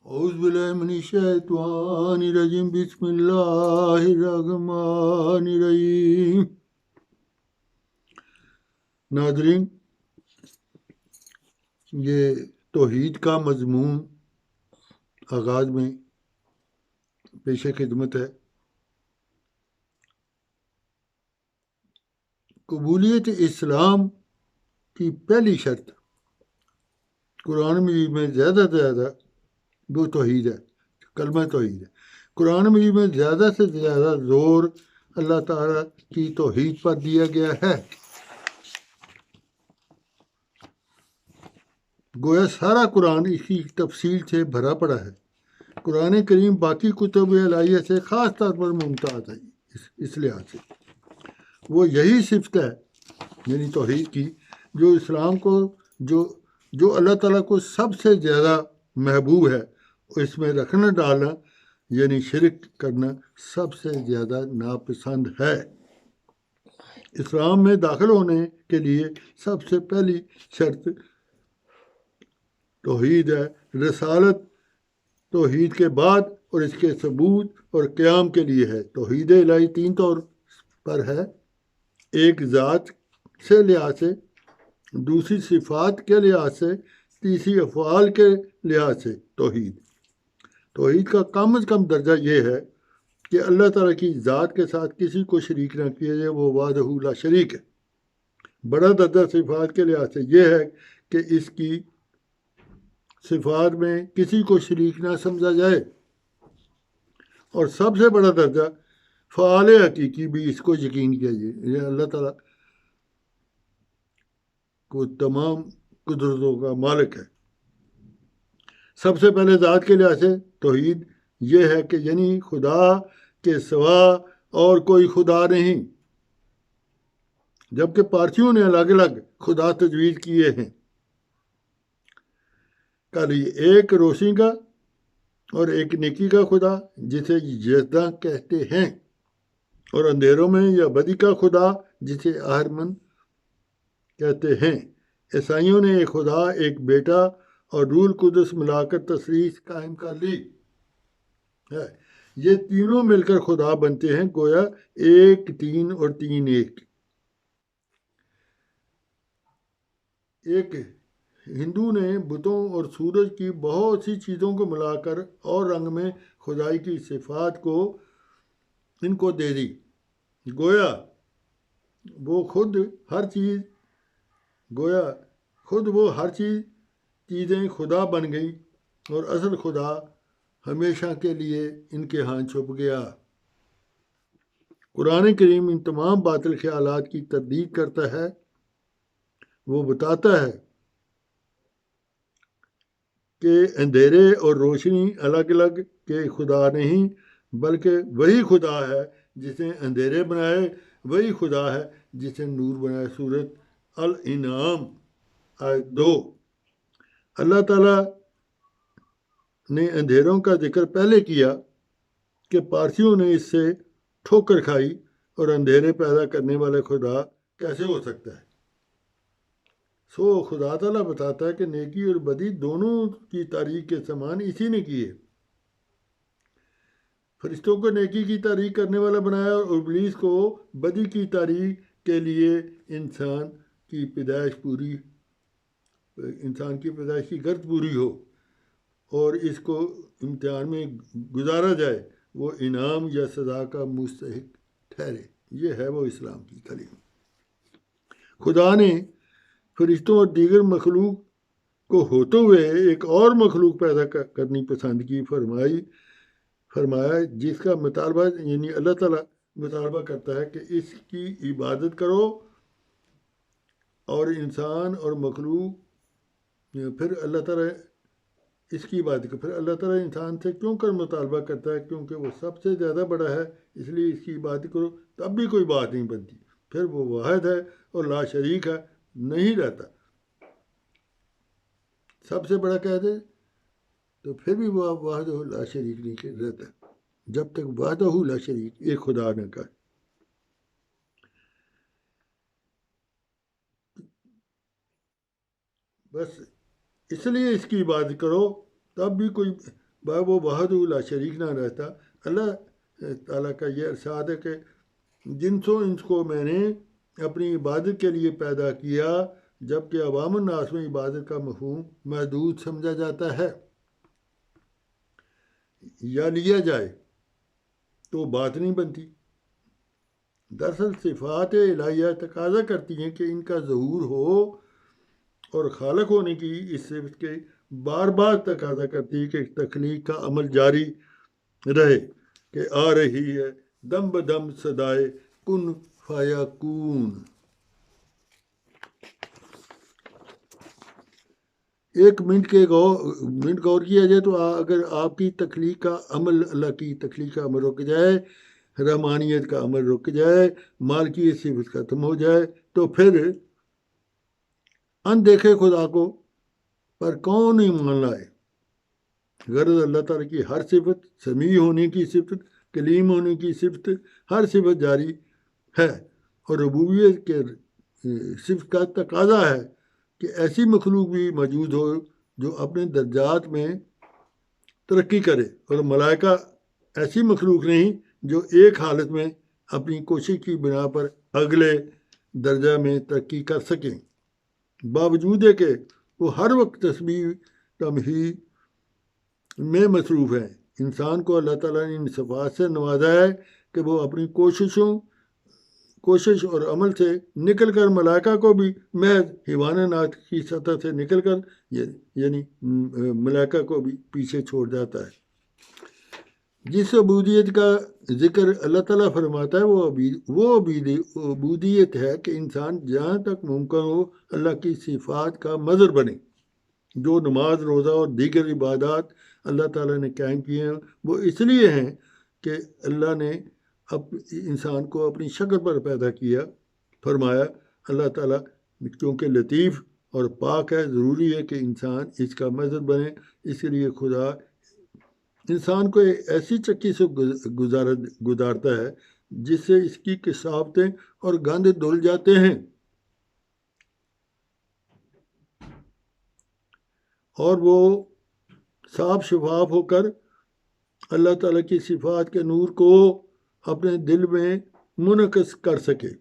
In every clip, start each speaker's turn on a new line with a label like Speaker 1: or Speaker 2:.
Speaker 1: اعوذ باللہ من الشیطان الرجیم بسم اللہ الرحمن الرحیم۔ ناظرین، یہ توحید کا مضمون آغاز میں پیش خدمت ہے۔ قبولیت اسلام کی پہلی شرط قرآن مجید میں زیادہ سے زیادہ وہ توحید ہے، کلمہ توحید ہے۔ قرآن مجید میں زیادہ سے زیادہ زور اللہ تعالیٰ کی توحید پر دیا گیا ہے۔ گویا سارا قرآن اس کی تفصیل سے بھرا پڑا ہے۔ قرآن کریم باقی کتب الہیہ سے خاص طور پر ممتاز ہے۔ اس لحاظ سے وہ یہی صفت ہے، یعنی توحید کی، جو اسلام کو جو اللہ تعالیٰ کو سب سے زیادہ محبوب ہے، اس میں رکھنا ڈالنا یعنی شرک کرنا سب سے زیادہ ناپسند ہے۔ اسلام میں داخل ہونے کے لیے سب سے پہلی شرط توحید ہے۔ رسالت توحید کے بعد اور اس کے ثبوت اور قیام کے لیے ہے۔ توحید الہی تین طور پر ہے: ایک ذات سے لحاظ سے، دوسری صفات کے لحاظ سے، تیسری افعال کے لحاظ سے۔ توحید کا کم از کم درجہ یہ ہے کہ اللہ تعالیٰ کی ذات کے ساتھ کسی کو شریک نہ کیا جائے، وہ وحدہ لا شریک ہے۔ بڑا درجہ صفات کے لحاظ سے یہ ہے کہ اس کی صفات میں کسی کو شریک نہ سمجھا جائے، اور سب سے بڑا درجہ فعال حقیقی بھی اس کو یقین کیا جائے، یہ اللہ تعالیٰ کو تمام قدرتوں کا مالک ہے۔ سب سے پہلے ذات کے لحاظ سے توحید یہ ہے کہ یعنی خدا کے سوا اور کوئی خدا نہیں، جبکہ پارسیوں نے الگ الگ خدا تجویز کیے ہیں۔ ایک روشنی کا اور ایک نیکی کا خدا جسے یزداں کہتے ہیں، اور اندھیروں میں یا بدی کا خدا جسے اہرمن کہتے ہیں۔ عیسائیوں نے ایک خدا، ایک بیٹا اور روح القدس ملا کر تثلیث قائم کر لی ہے۔ یہ تینوں مل کر خدا بنتے ہیں، گویا ایک تین اور تین ایک۔ ہندو نے بتوں اور سورج کی بہت سی چیزوں کو ملا کر اور رنگ میں خدائی کی صفات کو ان کو دے دی، گویا وہ خود ہر چیزیں خدا بن گئی، اور اصل خدا ہمیشہ کے لیے ان کے ہاں چھپ گیا۔ قرآن کریم ان تمام باطل خیالات کی تردید کرتا ہے۔ وہ بتاتا ہے کہ اندھیرے اور روشنی الگ الگ کے خدا نہیں، بلکہ وہی خدا ہے جس نے اندھیرے بنائے، وہی خدا ہے جس نے نور بنائے۔ سورۃ الانعام آیت 2۔ اللہ تعالیٰ نے اندھیروں کا ذکر پہلے کیا کہ پارسیوں نے اس سے ٹھوکر کھائی، اور اندھیرے پیدا کرنے والے خدا کیسے ہو سکتا ہے؟ خدا تعالیٰ بتاتا ہے کہ نیکی اور بدی دونوں کی تاریخ کے سامان اسی نے کیے۔ فرشتوں کو نیکی کی تاریخ کرنے والا بنایا، اور ابلیس کو بدی کی تاریخ کے لیے انسان کی پیدائش کی غرض پوری ہو اور اس کو امتحان میں گزارا جائے، وہ انعام یا سزا کا مستحق ٹھہرے۔ یہ ہے وہ اسلام کی تعلیم۔ خدا نے فرشتوں اور دیگر مخلوق کو ہوتے ہوئے ایک اور مخلوق پیدا کرنی پسند کی، فرمایا جس کا مطالبہ، یعنی اللہ تعالیٰ مطالبہ کرتا ہے کہ اس کی عبادت کرو، اور انسان اور مخلوق پھر اللہ تعالیٰ اس کی عبادت کرو۔ پھر اللہ تعالیٰ انسان سے کیوں کر مطالبہ کرتا ہے؟ کیونکہ وہ سب سے زیادہ بڑا ہے، اس لیے اس کی عبادت کرو، تب بھی کوئی بات نہیں بنتی۔ پھر وہ واحد ہے اور لا شریک ہے، نہیں رہتا۔ سب سے بڑا کہہ دے تو پھر بھی وہ وحدہ لا شریک نہیں رہتا، جب تک وحدہ لا شریک ایک خدا نہ کہے۔ بس اس لیے اس کی عبادت کرو، تب بھی کوئی وہ وحدہ لا شریک نہ رہتا۔ اللہ تعالیٰ کا یہ ارشاد ہے کہ جنس و انس کو میں نے اپنی عبادت کے لیے پیدا کیا، جبکہ عوام الناس میں عبادت کا مفہوم محدود سمجھا جاتا ہے یا لیا جائے تو بات نہیں بنتی۔ دراصل صفات الہیہ تقاضا کرتی ہیں کہ ان کا ظہور ہو، اور خالق ہونے کی اس صفت کے بار بار تقاضا کرتی ہے کہ تخلیق کا عمل جاری رہے، کہ آ رہی ہے دم بدم صدائے کن فیکون۔ ایک منٹ غور کیا جائے تو اگر آپ کی تخلیق کا عمل، اللہ کی تخلیق کا عمل رک جائے، رحمانیت کا عمل رک جائے، مالکیت صفت ختم ہو جائے، تو پھر اندیکھے خدا کو پر کون ایمان لائے؟ غرض اللہ تعالیٰ کی ہر صفت، سمیع ہونے کی صفت، کلیم ہونے کی صفت، ہر صفت جاری ہے، اور ربوبیت کے صفت کا تقاضا ہے کہ ایسی مخلوق بھی موجود ہو جو اپنے درجات میں ترقی کرے، اور ملائکہ ایسی مخلوق نہیں جو ایک حالت میں اپنی کوشش کی بنا پر اگلے درجہ میں ترقی کر سکیں، باوجود ہے کہ وہ ہر وقت تسبیح تمہید میں مصروف ہیں۔ انسان کو اللہ تعالیٰ نے ان صفات سے نوازا ہے کہ وہ اپنی کوشش اور عمل سے نکل کر ملائکہ کو بھی محض حیوانات کی سطح سے نکل کر، یعنی ملائکہ کو بھی پیچھے چھوڑ جاتا ہے۔ جس عبودیت کا ذکر اللہ تعالیٰ فرماتا ہے وہ عبودیت ہے کہ انسان جہاں تک ممکن ہو اللہ کی صفات کا مظہر بنے۔ جو نماز، روزہ اور دیگر عبادات اللہ تعالیٰ نے قائم کیے ہیں، وہ اس لیے ہیں کہ اللہ نے انسان کو اپنی شکل پر پیدا کیا۔ فرمایا اللہ تعالیٰ کیونکہ لطیف اور پاک ہے، ضروری ہے کہ انسان اس کا مظہر بنے۔ اس لیے خدا انسان کو ایسی چکی سے گزارتا ہے جس سے اس کی کثافتیں اور گند دھل جاتے ہیں، اور وہ صاف شفاف ہو کر اللہ تعالیٰ کی صفات کے نور کو اپنے دل میں منعکس کر سکے،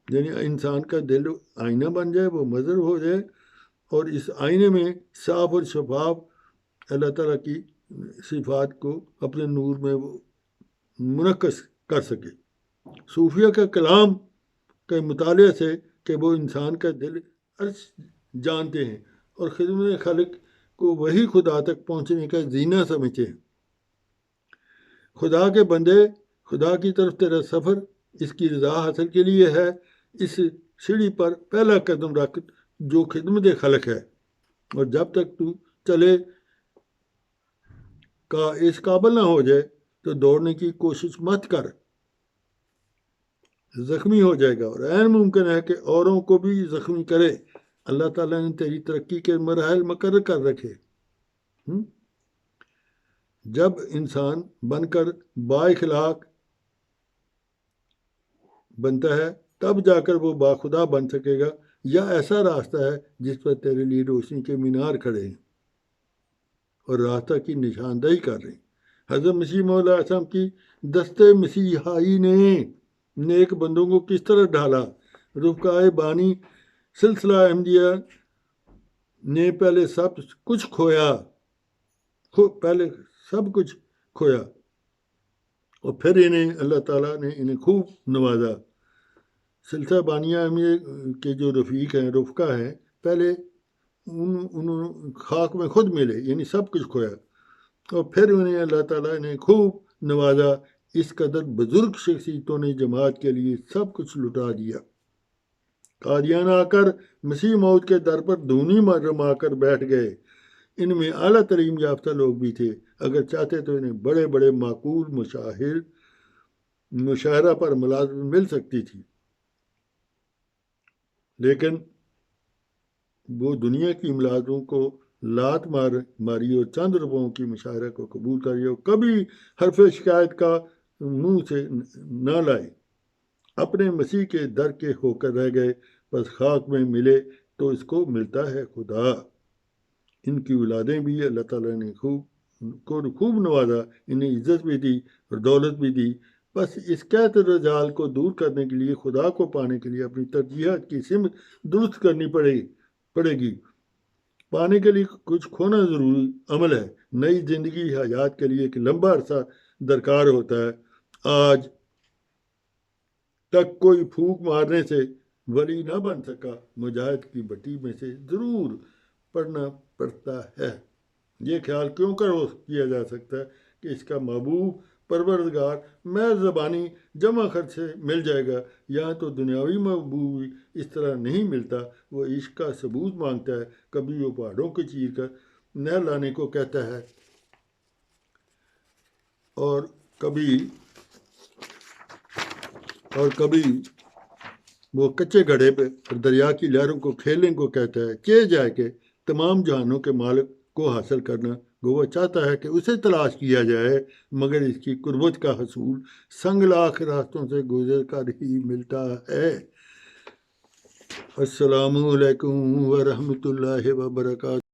Speaker 1: یعنی انسان کا دل آئینہ بن جائے، وہ مظہر ہو جائے، اور اس آئینے میں صاف اور شفاف اللہ تعالیٰ کی صفات کو اپنے نور میں وہ منعکس کر سکے۔ صوفیہ کا کلام کے مطالعے سے کہ وہ انسان کا دل عرش جانتے ہیں اور خدمت خالق کو وہی خدا تک پہنچنے کا زینہ سمجھتے ہیں۔ خدا کے بندے، خدا کی طرف تیرا سفر اس کی رضا حاصل کے لیے ہے۔ اس سیڑھی پر پہلا قدم رکھ جو خدمت خلق ہے، اور جب تک تو چلے کا اس قابل نہ ہو جائے تو دوڑنے کی کوشش مت کر، زخمی ہو جائے گا، اور عین ممکن ہے کہ اوروں کو بھی زخمی کرے۔ اللہ تعالیٰ نے تیری ترقی کے مراحل مقرر کر رکھے۔ جب انسان بن کر بااخلاق بنتا ہے تب جا کر وہ باخدا بن سکے گا، یا ایسا راستہ ہے جس پر تیرے لیے روشنی کے مینار کھڑے ہیں اور راستہ کی نشاندہی کر رہے ہیں۔ حضرت مسیح موعود علیہ السلام کی دستے مسیحائی نے نیک بندوں کو کس طرح ڈھالا۔ رفقائے بانی سلسلہ احمدیہ نے پہلے سب کچھ کھویا اور پھر انہیں اللہ تعالیٰ نے انہیں خوب نوازا۔ سلسلہ بانیہ احمدیہ کے جو رفیق ہیں، رفقا ہیں، پہلے انہوں خاک میں خود ملے، یعنی سب کچھ کھویا، اور پھر انہیں اللہ تعالیٰ نے خوب نوازا۔ اس قدر بزرگ شخصیتوں نے جماعت کے لیے سب کچھ لٹا دیا۔ قادیان آ کر مسیح موعود کے در پر دھونی رما کر بیٹھ گئے۔ ان میں اعلیٰ تعلیم یافتہ لوگ بھی تھے، اگر چاہتے تو انہیں بڑے بڑے معقول مشاہرہ پر ملازمت مل سکتی تھی، لیکن وہ دنیا کی ملازموں کو لات ماری اور چند روپوں کی مشاہرہ کو قبول کری، اور کبھی حرف شکایت کا منہ سے نہ لائے۔ اپنے مسیح کے در کے ہو کر رہ گئے، بس خاک میں ملے تو اس کو ملتا ہے خدا۔ ان کی اولادیں بھی اللہ تعالیٰ نے خوب کو خوب نوازا، انہیں عزت بھی دی اور دولت بھی دی۔ بس اس قحط رجال کو دور کرنے کے لیے، خدا کو پانے کے لیے اپنی ترجیحات کی سمت درست کرنی پڑے گی۔ پانے کے لیے کچھ کھونا ضروری عمل ہے۔ نئی زندگی حیات کے لیے ایک لمبا عرصہ درکار ہوتا ہے۔ آج تک کوئی پھونک مارنے سے ولی نہ بن سکا، مجاہد کی بٹی میں سے ضرور پڑھنا پڑتا ہے۔ یہ خیال کیوں کیا جا سکتا ہے کہ اس کا محبوب پروردگار محض زبانی جمع خرچ سے مل جائے گا۔ یہاں تو دنیاوی محبوب اس طرح نہیں ملتا، وہ عشق کا ثبوت مانگتا ہے۔ کبھی وہ پہاڑوں کو چیر کر نہر لانے کو کہتا ہے، اور کبھی وہ کچے گھڑے پہ دریا کی لہروں کو کھیلنے کو کہتا ہے۔ کہ جائے کہ تمام جہانوں کے مالک کو حاصل کرنا، وہ چاہتا ہے کہ اسے تلاش کیا جائے، مگر اس کی قربت کا حصول سنگ لاکھ راستوں سے گزر کر ہی ملتا ہے۔ السلام علیکم ورحمۃ اللہ وبرکاتہ۔